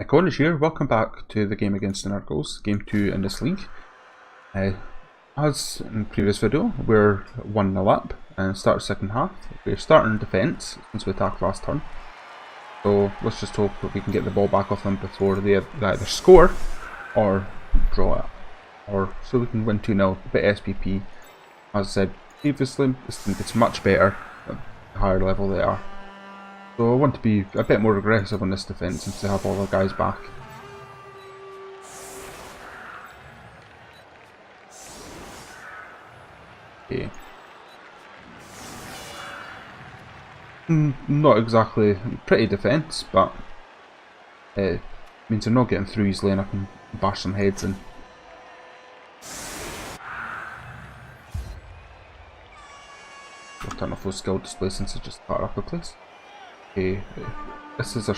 McOwnage here, welcome back to the game against the Nurgles, game 2 in this league. As in the previous video, we're 1-0 up and start second half. We're starting defence since we attacked last turn. So let's just hope that we can get the ball back off them before they either score or draw it. Or so we can win 2-0, a bit SPP. As I said previously, it's much better at the higher level they are. So I want to be a bit more aggressive on this defence since they have all their guys back. Okay. Not exactly pretty defence, but it means they're not getting through easily and I can bash some heads in. We'll turn off those skill displays since it's just part of the place. Okay, this is a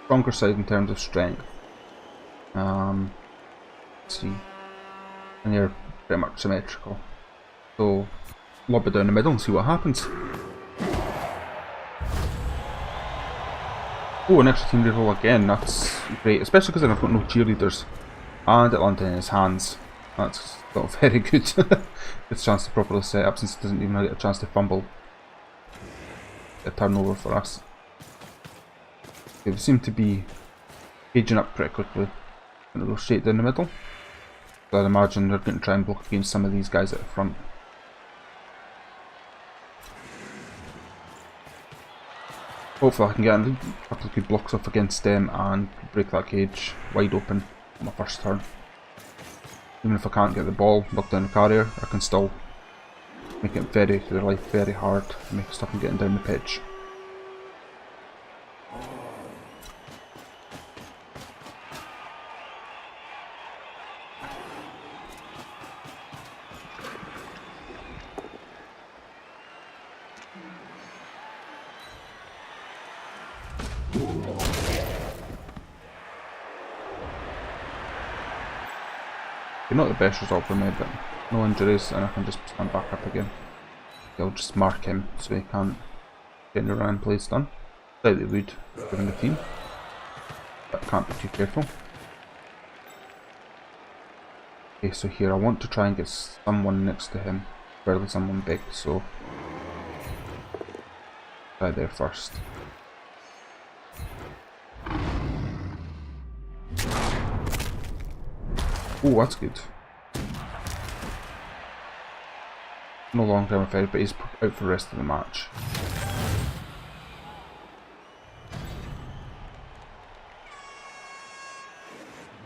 stronger side in terms of strength. Let's see, and they're pretty much symmetrical. So lob it down the middle and see what happens. Oh, an extra team reroll again. That's great, especially because I've got no cheerleaders, and it landed in his hands. That's not very good. It's a chance to properly set up since it doesn't even get a chance to fumble. A turnover for us. They seem to be caging up pretty quickly. Going to go straight down the middle. So I'd imagine they're going to try and block against some of these guys at the front. Hopefully I can get a couple of good blocks off against them and break that cage wide open on my first turn. Even if I can't get the ball, knock down the carrier, I can still make it their life very hard to make stuff and getting down the pitch. Not the best result for me, but no injuries and I can just stand back up again. I'll just mark him so he can't get any round plays done. Slightly rude given the team, but can't be too careful. Okay, so here I want to try and get someone next to him, barely someone big, so try there first. Oh, that's good. No long term effect, but he's out for the rest of the match.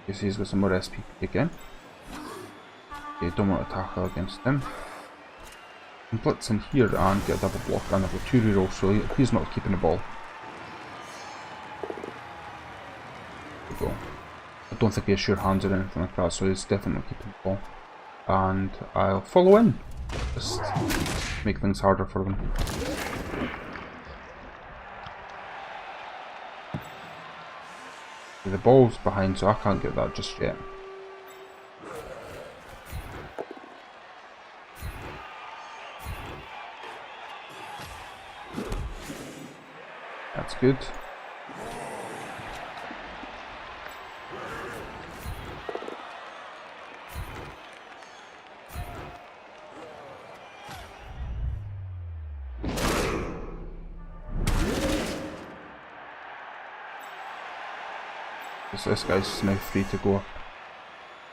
Okay, so he's got some more SPP again. Okay, don't want to tackle against him. And blitz in here and get a double block, and I've got 2 rerolls, so he's not keeping the ball. There we go. I don't think he has sure hands or anything like that, so he's definitely keeping the ball. And I'll follow in. Just make things harder for them. The ball's behind, so I can't get that just yet. That's good. So this guy's now free to go up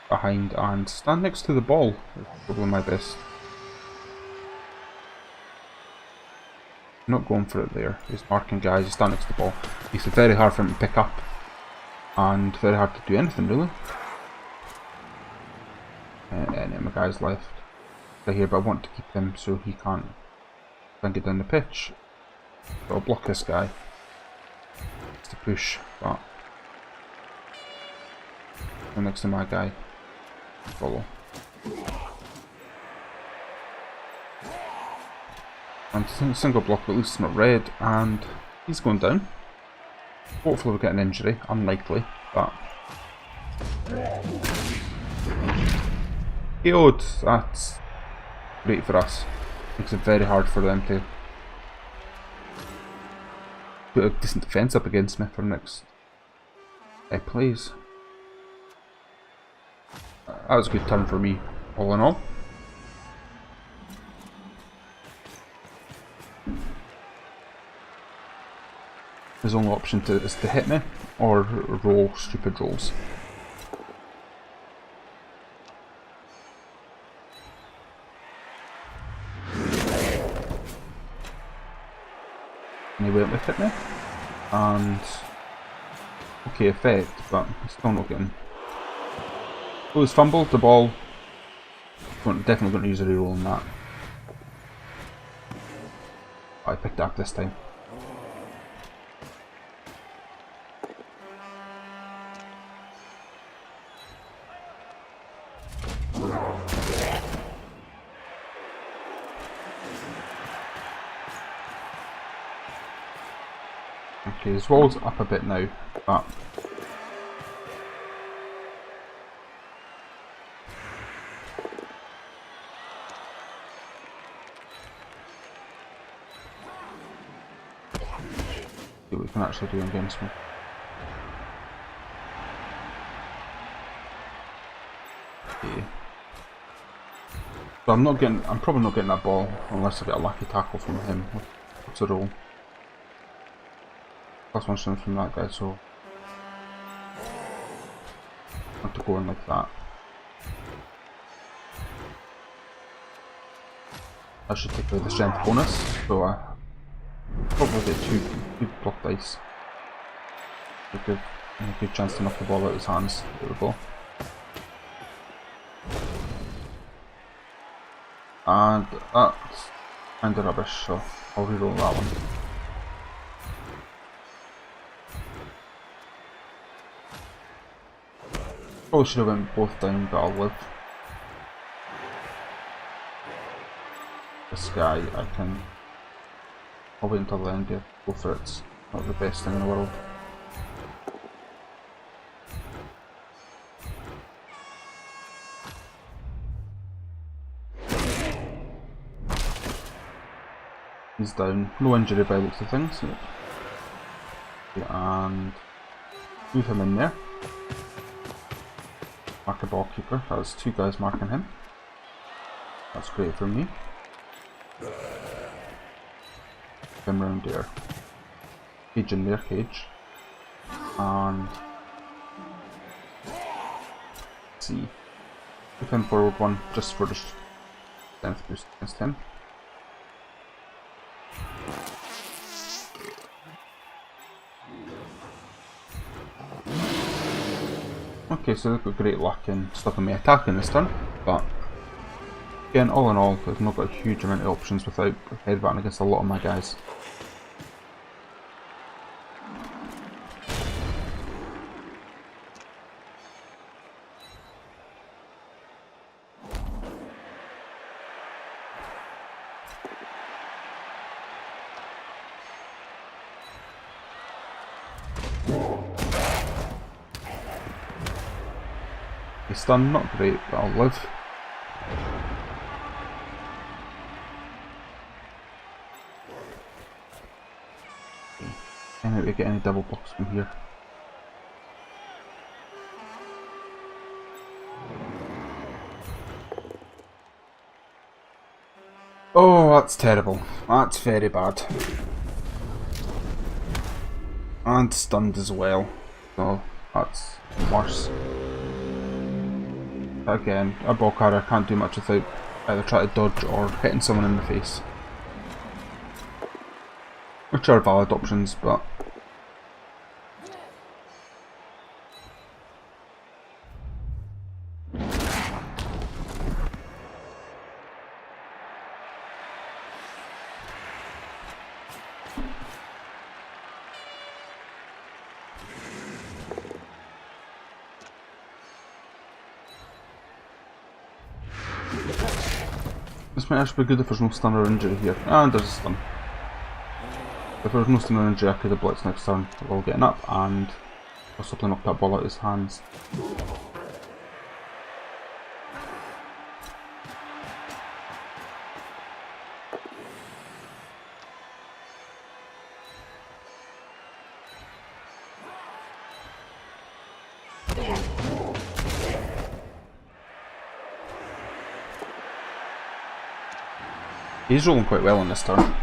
behind and stand next to the ball. That's probably my best. Not going for it there. He's marking guys, he's standing next to the ball. Makes it very hard for him to pick up and very hard to do anything really. Any of my guys left right here, but I want to keep him so he can't try and get down the pitch. So I'll block this guy. It's to push, but next to my guy, follow. And single block, but at least it's not red, and he's going down. Hopefully we'll get an injury, unlikely, but KO'd. That's great for us. Makes it very hard for them to put a decent defence up against me for the next Please. That was a good turn for me, all in all. His only option is to hit me, or roll stupid rolls. And he went with hit me, and okay effect, but still not getting. Oh, he's fumbled the ball. Definitely going to use a reroll on that. I picked it up this time. Okay, his wall's up a bit now, but see what we can actually do against me. Okay. So I'm probably not getting that ball unless I get a lucky tackle from him. What's the roll? +1 strength from that guy, so I have to go in like that. I should take away the strength bonus, so I probably get two block dice. A good chance to knock the ball out of his hands. There we go. And that's kind of rubbish, so I'll reroll that one. Probably should have went both down, but I'll live. This guy, I'll wait until the end here. Go for it. It's not the best thing in the world. He's down. No injury by the looks of things. Okay, and move him in there. Mark a ball keeper. That's two guys marking him. That's great for me. Him round there. Cage in their cage. And let's see. Move him forward one just for the strength boost against him. Okay, so they've got great luck in stopping me attacking this turn, but again, all in all, they've not got a huge amount of options without headbutting against a lot of my guys. The stun, not great, but I'll live. Can't we get any double blocks from here? Oh, that's terrible. That's very bad. And stunned as well. So that's worse. Again, a ball carrier can't do much without either trying to dodge or hitting someone in the face. Which are valid options, but this might actually be good if there's no stun or injury here. And there's a stun. If there's no stun or injury, I could have blitzed next turn while getting up and possibly knocked that ball out of his hands. He's rolling quite well on this turn.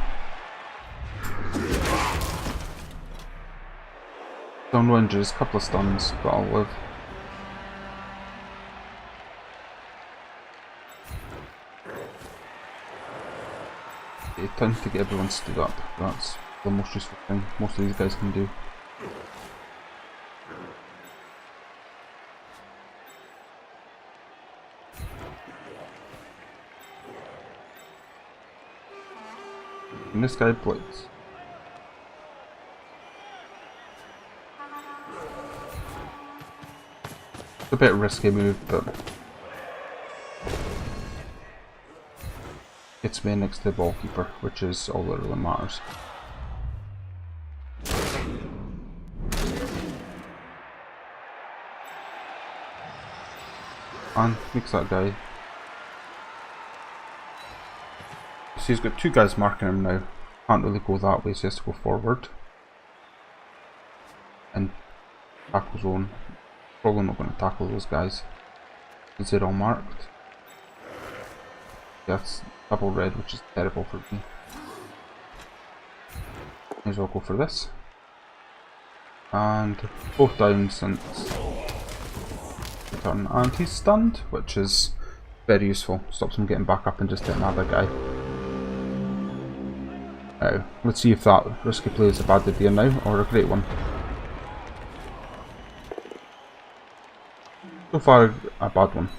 No injuries, couple of stuns, but I'll live. Okay, time to get everyone stood up. That's the most useful thing most of these guys can do. And this guy blades. It's a bit risky move, but gets me next to the ball keeper, which is all that really matters. And makes that guy. So he's got two guys marking him now. Can't really go that way, so he has to go forward. And tackle zone. Probably not going to tackle those guys since they're all marked. That's double red, which is terrible for me. May as well go for this. And both down since the turn. And he's stunned, which is very useful. Stops him getting back up and just hitting another guy. Now, let's see if that risky play is a bad idea now, or a great one. So far, a bad one.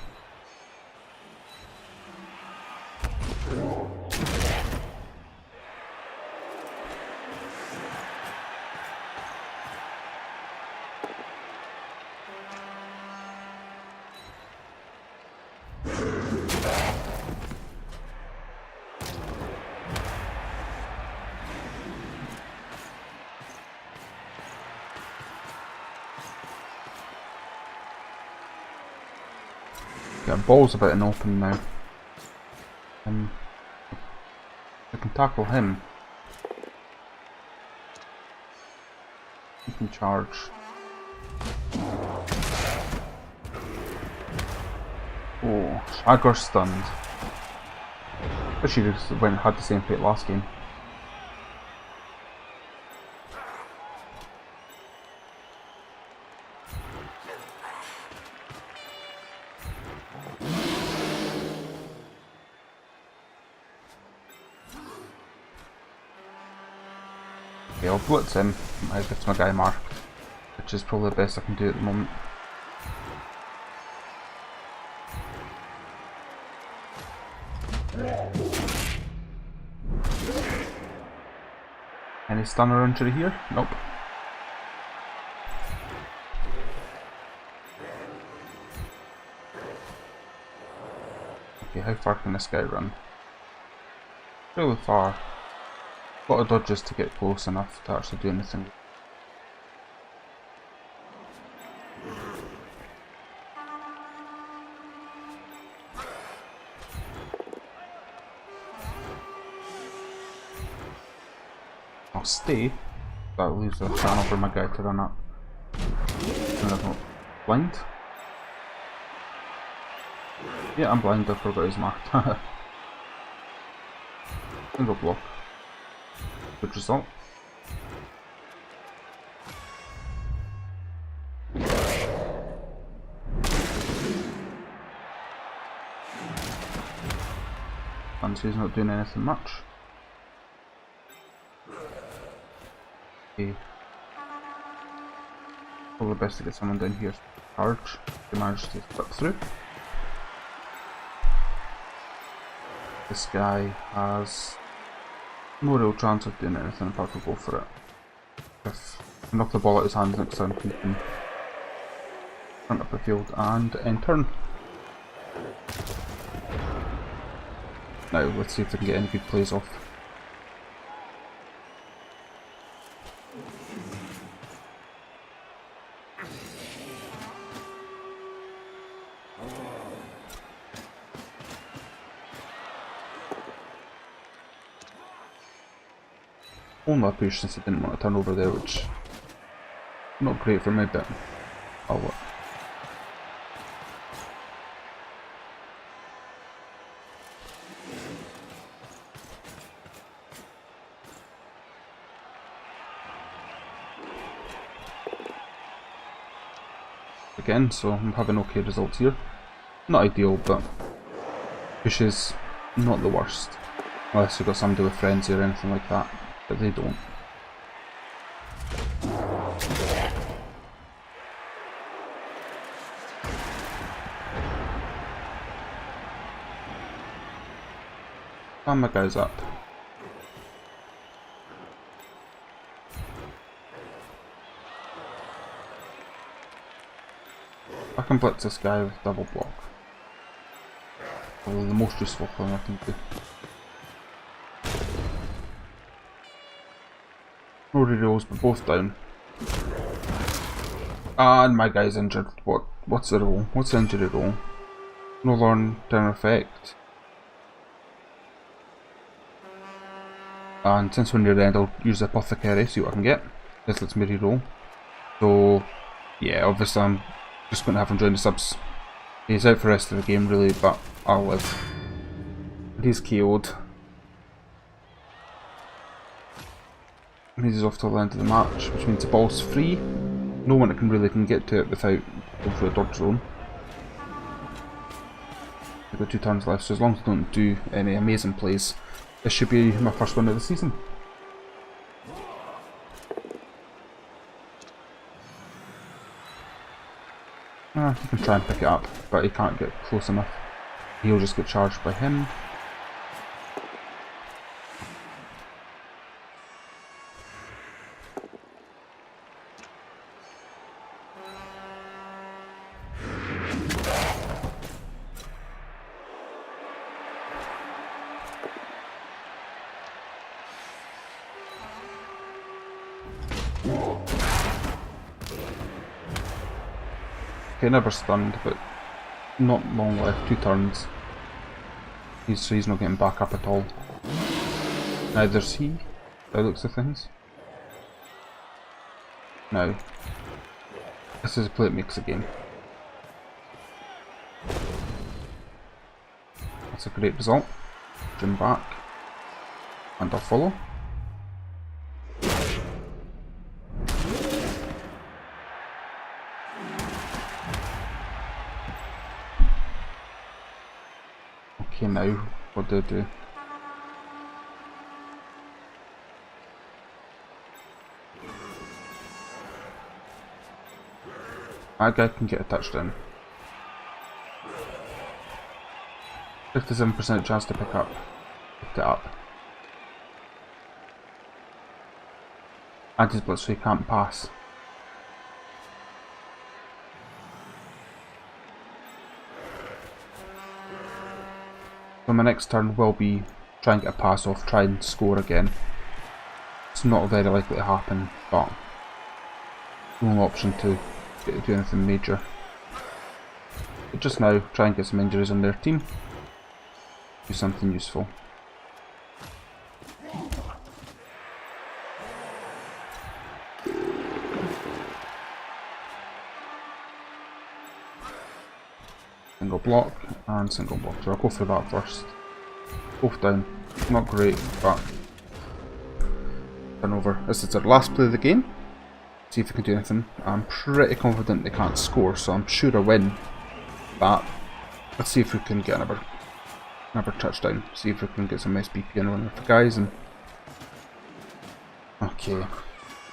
Yeah, ball's about an open now. I can tackle him. He can charge. Oh, Shagger stunned. Wish he just went and had the same fate last game. Okay, I'll blitz him. I get my guy marked, which is probably the best I can do at the moment. Any stun or injury here? Nope. Okay, how far can this guy run? Really far. A lot of dodges to get close enough to actually do anything. I'll stay. That leaves a channel for my guy to run up. And I'm not blind. Yeah, I'm blind, I forgot he's marked. Single block. Good result. And so he's not doing anything much. Okay. Probably best to get someone down here to charge. They managed to slip through. This guy has no real chance of doing anything apart from go for it. If I knock the ball out of his hands next time, he can front up the field and end turn. Now let's see if they can get any good plays off. Only a push since I didn't want to turn over there, which not great for me, but I'll work. again, so I'm having okay results here. Not ideal, but push is not the worst. Unless you've got somebody with frenzy or anything like that, but they don't. And my guy's up. I can blitz this guy with double block. Probably the most useful thing I can do. No rerolls, but both down. And my guy's injured. What's the roll? What's the injury roll? No long-term effect. And since we're near the end, I'll use the Apothecary, see what I can get. This lets me reroll. So, yeah, obviously I'm just going to have him join the subs. He's out for the rest of the game, really, but I'll live. And he's KO'd. And he's off till the end of the match, which means the ball's free. No one can get to it without going through a dodge zone. I've got 2 turns left, so as long as I don't do any amazing plays, this should be my first win of the season. He can try and pick it up, but he can't get close enough. He'll just get charged by him. Okay, never stunned, but not long left, 2 turns. So he's not getting back up at all. Neither's he, by the looks of things. Now, this is a play that makes a game. That's a great result. Jim back, and I'll follow. Okay, now, what do I do? That guy can get a touchdown. 57% chance to pick it up. And his blitz, so he can't pass. So my next turn will be try and get a pass off, try and score again. It's not very likely to happen, but no option to do anything major. But just now, try and get some injuries on their team. Do something useful. Single block and single block, so I'll go for that first. Both down, not great, but turnover. This is their last play of the game. See if we can do anything. I'm pretty confident they can't score, so I'm sure I win. But let's see if we can get another touchdown. See if we can get some SBP and run with the guys. And okay,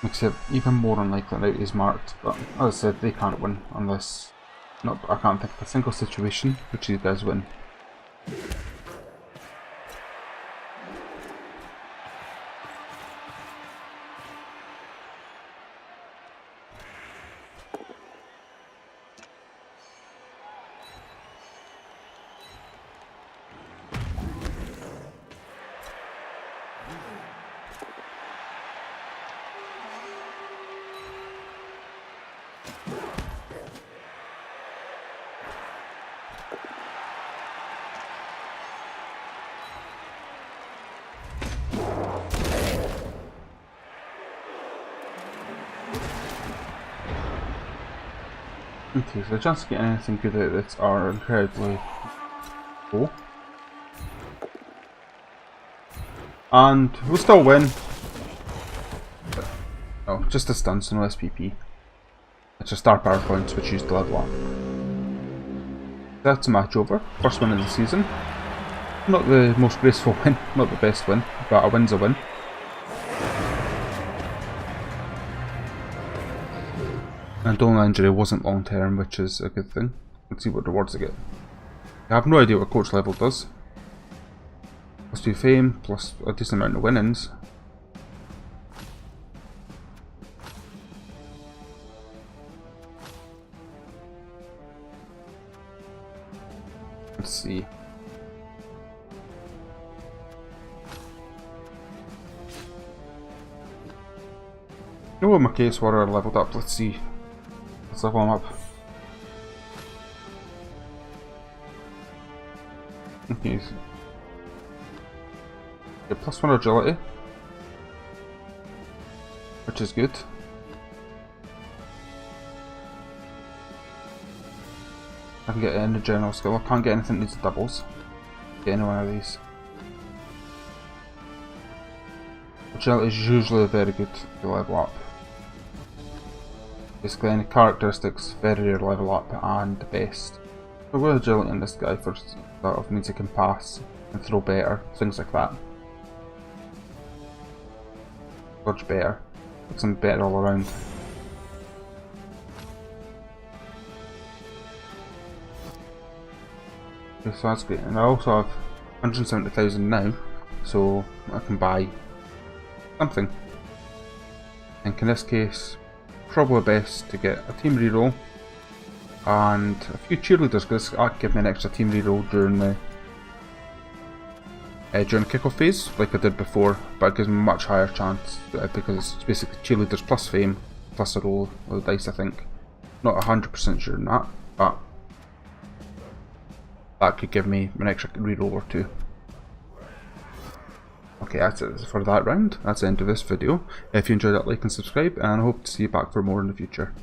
makes it even more unlikely now he's marked. But as I said, they can't win unless I can't think of a single situation which these guys win. Okay, so the chances of getting anything good out of this are incredibly low. And we'll still win. Oh, just a stun, so no SPP. It's just star power points which used to level up. That's a match over. First win of the season. Not the most graceful win, not the best win, but a win's a win. And only injury wasn't long term, which is a good thing. Let's see what rewards I get. I have no idea what coach level does. Plus 2 fame, plus a decent amount of winnings. Let's see. Oh, my case warrior leveled up. Let's see. Let's level him up. Okay. Get +1 agility, which is good. I can get it in the general skill. I can't get anything that needs doubles. Get any one of these. Agility is usually very good to level up. Basically, any characteristics very rare level up and the best. So with agility in this guy first, that means he can pass and throw better, things like that. Dodge better, makes him better all around. Okay, so that's great, and I also have 170,000 now, so I can buy something. I think in this case, probably best to get a team reroll and a few cheerleaders, because that give me an extra team reroll during the kickoff phase, like I did before, but it gives me a much higher chance because it's basically cheerleaders plus fame plus a roll of the dice. I think, not 100% sure on that, but that could give me an extra reroll or two. Okay, that's it for that round. That's the end of this video. If you enjoyed it, like and subscribe, and I hope to see you back for more in the future.